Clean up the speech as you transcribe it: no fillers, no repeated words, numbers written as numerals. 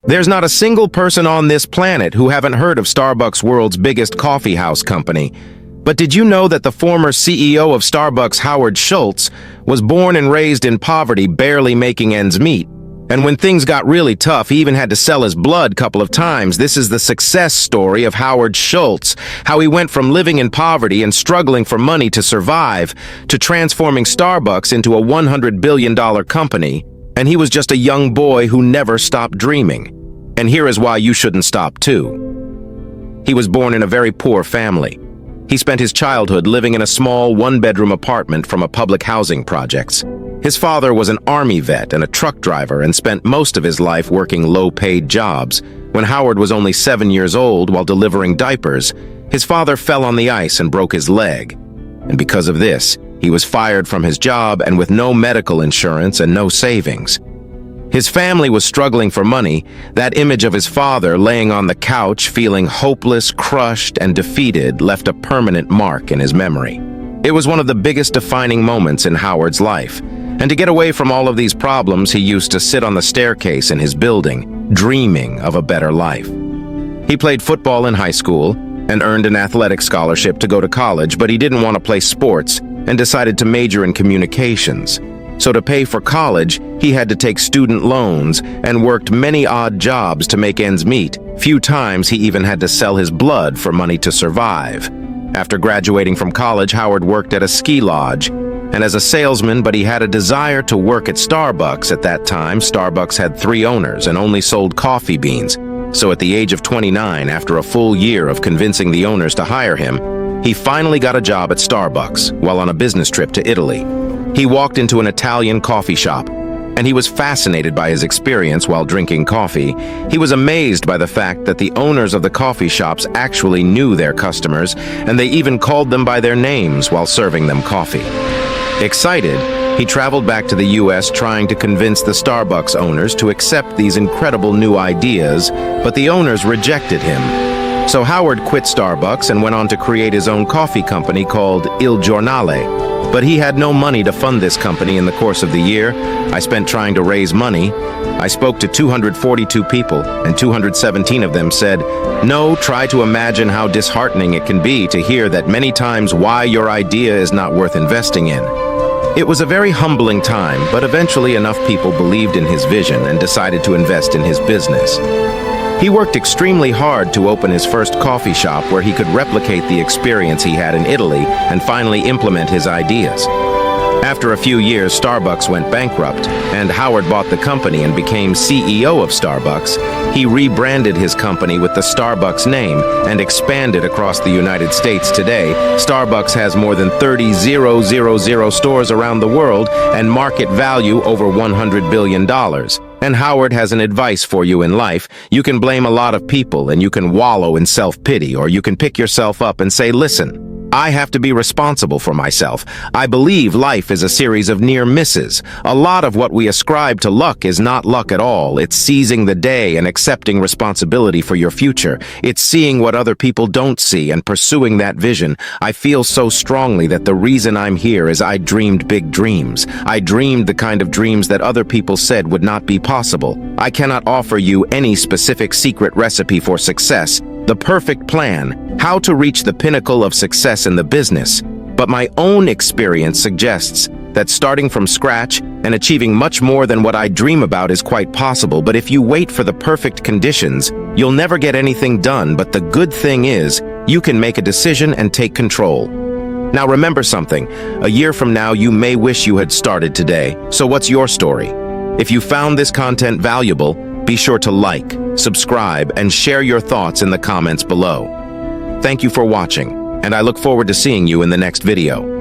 There's not a single person on this planet who haven't heard of Starbucks, world's biggest coffee house company. But did you know that the former CEO of Starbucks, Howard Schultz, was born and raised in poverty, barely making ends meet? And when things got really tough, he even had to sell his blood a couple of times. This is the success story of Howard Schultz, how he went from living in poverty and struggling for money to survive, to transforming Starbucks into a $100 billion company. And he was just a young boy who never stopped dreaming. And here is why you shouldn't stop too. He was born in a very poor family. He spent his childhood living in a small one-bedroom apartment from a public housing projects. His father was an army vet and a truck driver and spent most of his life working low-paid jobs. When Howard was only 7 years old while delivering diapers, his father fell on the ice and broke his leg. And because of this, he was fired from his job and with no medical insurance and no savings. His family was struggling for money. That image of his father laying on the couch, feeling hopeless, crushed, and defeated left a permanent mark in his memory. It was one of the biggest defining moments in Howard's life. And to get away from all of these problems, he used to sit on the staircase in his building, dreaming of a better life. He played football in high school and earned an athletic scholarship to go to college, but he didn't want to play sports and decided to major in communications. So to pay for college, he had to take student loans and worked many odd jobs to make ends meet. Few times he even had to sell his blood for money to survive. After graduating from college, Howard worked at a ski lodge and as a salesman, but he had a desire to work at Starbucks. At that time, Starbucks had 3 owners and only sold coffee beans. So at the age of 29, after a full year of convincing the owners to hire him, he finally got a job at Starbucks while on a business trip to Italy. He walked into an Italian coffee shop, and he was fascinated by his experience while drinking coffee. He was amazed by the fact that the owners of the coffee shops actually knew their customers, and they even called them by their names while serving them coffee. Excited, he traveled back to the US trying to convince the Starbucks owners to accept these incredible new ideas, but the owners rejected him. So Howard quit Starbucks and went on to create his own coffee company called Il Giornale. But he had no money to fund this company in the course of the year. I spent trying to raise money. I spoke to 242 people, and 217 of them said, "No, try to imagine how disheartening it can be to hear that many times why your idea is not worth investing in." It was a very humbling time, but eventually enough people believed in his vision and decided to invest in his business. He worked extremely hard to open his first coffee shop where he could replicate the experience he had in Italy and finally implement his ideas. After a few years, Starbucks went bankrupt, and Howard bought the company and became CEO of Starbucks. He rebranded his company with the Starbucks name and expanded across the United States. Today, Starbucks has more than 30,000 stores around the world and market value over $100 billion. And Howard has an advice for you in life. You can blame a lot of people and you can wallow in self-pity, or you can pick yourself up and say, listen, I have to be responsible for myself. I believe life is a series of near misses. A lot of what we ascribe to luck is not luck at all. It's seizing the day and accepting responsibility for your future. It's seeing what other people don't see and pursuing that vision. I feel so strongly that the reason I'm here is I dreamed big dreams. I dreamed the kind of dreams that other people said would not be possible. I cannot offer you any specific secret recipe for success, the perfect plan, how to reach the pinnacle of success in the business, but my own experience suggests that starting from scratch and achieving much more than what I dream about is quite possible. But if you wait for the perfect conditions, you'll never get anything done. But the good thing is, you can make a decision and take control. Now remember something, a year from now you may wish you had started today. So what's your story? If you found this content valuable, be sure to like, subscribe, and share your thoughts in the comments below. Thank you for watching, and I look forward to seeing you in the next video.